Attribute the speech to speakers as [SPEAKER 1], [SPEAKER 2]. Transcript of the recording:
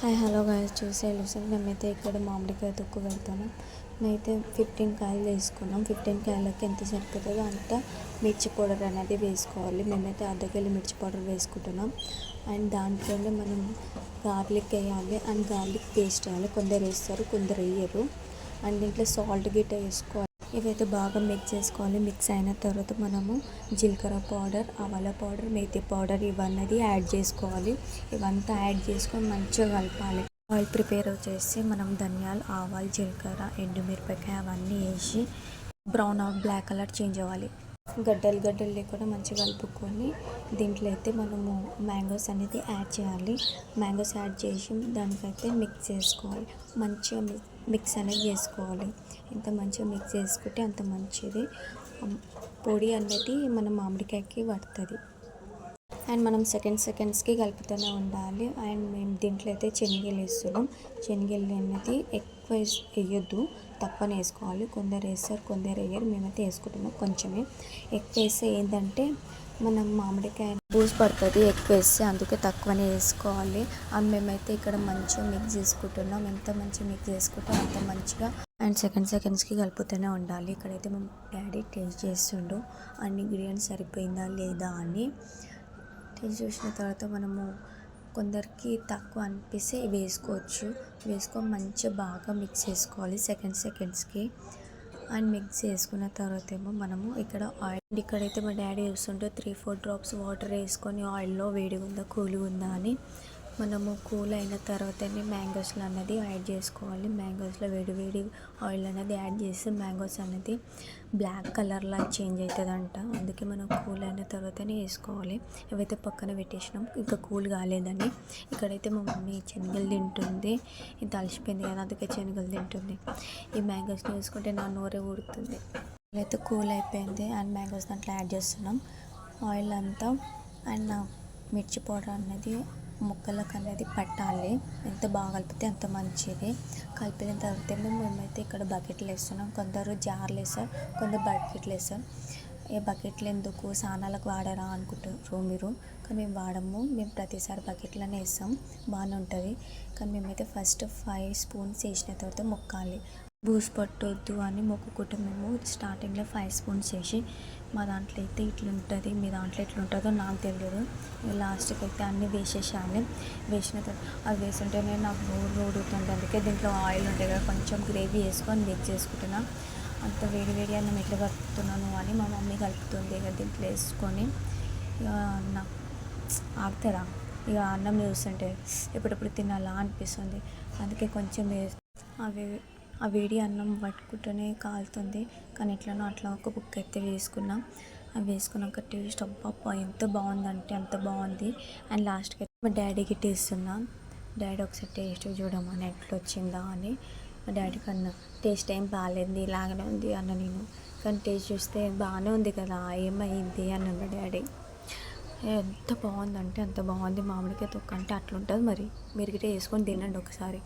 [SPEAKER 1] Hi hello guys చూసేసాను మేమైతే ఇక్కడ మామిడికాయ తొక్కు పెడతాను. మేమైతే 15 కాయలు వేసుకున్నాం. 15 కాయలకి ఎంత సరిపోతుందో అంత మిర్చి పౌడర్ అనేది వేసుకోవాలి. మేమైతే అర్ధకిలో మిర్చి పౌడర్ వేసుకుంటున్నాం. అండ్ దాంట్లోనే మనం గార్లిక్ వేయాలి అండ్ గార్లిక్ పేస్ట్ వేయాలి. కొందరు వేస్తారు, కొందరు వేయరు. అండ్ దీంట్లో సాల్ట్ గిట్ట వేసుకోవాలి. ఇవైతే బాగా మిక్స్ చేసుకోవాలి. మిక్స్ అయిన తర్వాత మనము జీలకర్ర పౌడర్, ఆవాల పౌడర్, మేతి పౌడర్ ఇవన్నీ యాడ్ చేసుకోవాలి. ఇవంతా యాడ్ చేసుకొని మంచిగా కలపాలి. ఆయిల్ ప్రిపేర్ చేసి మనం ధనియాలు, ఆవాలు, జీలకర్ర, ఎండుమిరపకాయ అవన్నీ వేసి brown or black colour change అవ్వాలి. గడ్డలు లేకుండా మంచిగా కలుపుకొని దీంట్లో అయితే మనము మ్యాంగోస్ అనేది యాడ్ చేయాలి. మ్యాంగోస్ యాడ్ చేసి దానికైతే మిక్స్ చేసుకోవాలి. మంచిగా మిక్స్ అనేది చేసుకోవాలి. ఎంత మంచిగా మిక్స్ చేసుకుంటే అంత మంచిది. పొడి అనేది మన మామిడికాయకి పడుతుంది. అండ్ మనం సెకండ్స్కి కలుపుతూనే ఉండాలి. అండ్ మేము దీంట్లో అయితే శనగలు వేస్తున్నాం. శనగలు అనేది ఎక్కువ వేయొద్దు, తక్కువనే వేసుకోవాలి. కొందరు వేస్తారు, కొందరు వేయరు. మేమైతే వేసుకుంటున్నాం కొంచెమే. ఎక్కువ వేస్తే ఏంటంటే మనం మామిడికాయ బూజు పడుతుంది ఎక్కువ వేస్తే, అందుకే తక్కువనే వేసుకోవాలి. అండ్ మేమైతే ఇక్కడ మంచిగా మిక్స్ చేసుకుంటున్నాం. ఎంత మంచిగా మిక్స్ చేసుకుంటే అంత మంచిగా. అండ్ సెకండ్స్కి కలుపుతూనే ఉండాలి. ఇక్కడైతే మేము డాడీ టేస్ట్ చేస్తుండు అన్ని ఇంగ్రీడియంట్స్ సరిపోయిందా లేదా అని. టేస్ట్ చూసిన తర్వాత మనము కొందరికి తక్కువ అనిపిస్తే వేసుకోవచ్చు. వేసుకొని మంచిగా బాగా మిక్స్ చేసుకోవాలి సెకండ్స్కి. అండ్ మిక్స్ చేసుకున్న తర్వాత ఏమో మనము ఇక్కడ ఆయిల్, ఇక్కడైతే మా డాడీ చూస్తుంటే 3-4 డ్రాప్స్ వాటర్ వేసుకొని ఆయిల్లో వేడిగా ఉందా కూల్గా ఉందా అని మనము కూల్ అయిన తర్వాతనే మ్యాంగోస్లో అనేది యాడ్ చేసుకోవాలి. మ్యాంగోస్లో వేడి ఆయిల్ అనేది యాడ్ చేస్తే మ్యాంగోస్ అనేది బ్లాక్ కలర్లా చేంజ్ అవుతుందంట. అందుకే మనం కూల్ అయిన తర్వాతనే వేసుకోవాలి. ఏవైతే పక్కన పెట్టేసినాం ఇంకా కూల్ కాలేదని. ఇక్కడైతే మా మమ్మీ శనగలు తింటుంది. ఇంత అలసిపోయింది కదా, అందుకే శనగలు తింటుంది. ఈ మ్యాంగోస్ని వేసుకుంటే నా నోరే ఊడుతుంది. అయితే కూల్ అయిపోయింది అండ్ మ్యాంగోస్ దాంట్లో యాడ్ చేస్తున్నాం ఆయిల్ అంతా. అండ్ మిర్చి పౌడర్ అనేది ముక్కలకు అనేది పట్టాలి. ఎంత బాగా కలిపితే అంత మంచిది. కలిపిన తర్వాత మేమైతే ఇక్కడ బకెట్లు వేస్తున్నాం. కొందరు జార్లు వేస్తారు, కొందరు బకెట్లు వేస్తారు. ఏ బకెట్లు ఎందుకు స్నానాలకు వాడరా అనుకుంటారు మీరు, కానీ మేము వాడము. మేము ప్రతిసారి బకెట్లోనే వేస్తాం, బాగానే ఉంటుంది. కానీ మేమైతే ఫస్ట్ 5 స్పూన్స్ వేసిన తర్వాత మొక్కాలి. బూజు పట్టొద్దు అని మొక్కుకుంటే మేము స్టార్టింగ్లో 5 స్పూన్స్ వేసి, మా దాంట్లో అయితే ఇట్లుంటుంది, మీ దాంట్లో ఎట్లుంటుందో నాకు తెలియదు. లాస్ట్కి అయితే అన్నీ వేసేసాను. వేసిన తర్వాత అది వేస్తుంటేనే నాకు ఊడుతుంది. అందుకే దీంట్లో ఆయిల్ ఉంటుంది కదా, కొంచెం గ్రేవీ వేసుకొని మిక్స్ చేసుకుంటున్నా. అంత వేడి అన్నం ఎట్లా కలుపుతున్నాను అని మా మమ్మీ కలుపుతుంది ఇక దీంట్లో వేసుకొని. ఇక నాకు ఆగుతారా ఇక అన్నం చూస్తుంటే ఎప్పుడెప్పుడు తినాలా అనిపిస్తుంది. అందుకే కొంచెం ఆ వేడి అన్నం పట్టుకుంటూనే కాలుతుంది. కానీ ఎట్లనో అట్లా ఒక బుక్ అయితే వేసుకున్నాం. అవి వేసుకున్నాక టేస్ట్ అబ్బా ఎంత బాగుందంటే అంత బాగుంది. అండ్ లాస్ట్కి అయితే మా డాడీకి టేస్తున్నా. డాడీ ఒకసారి టేస్ట్ చూడమని ఎట్లా వచ్చిందా అని. మా డాడీ కన్నా టేస్ట్ ఏం బాగాలేదు, ఇలాగనే ఉంది అన్న నేను. కానీ టేస్ట్ చూస్తే బాగానే ఉంది కదా, ఏమైంది అని అన్న డాడీ. ఎంత బాగుందంటే అంత బాగుంది. మామిడికాయ తొక్క అంటే అట్లుంటుంది మరి. మీరు గిట్ట వేసుకొని తినండి ఒకసారి.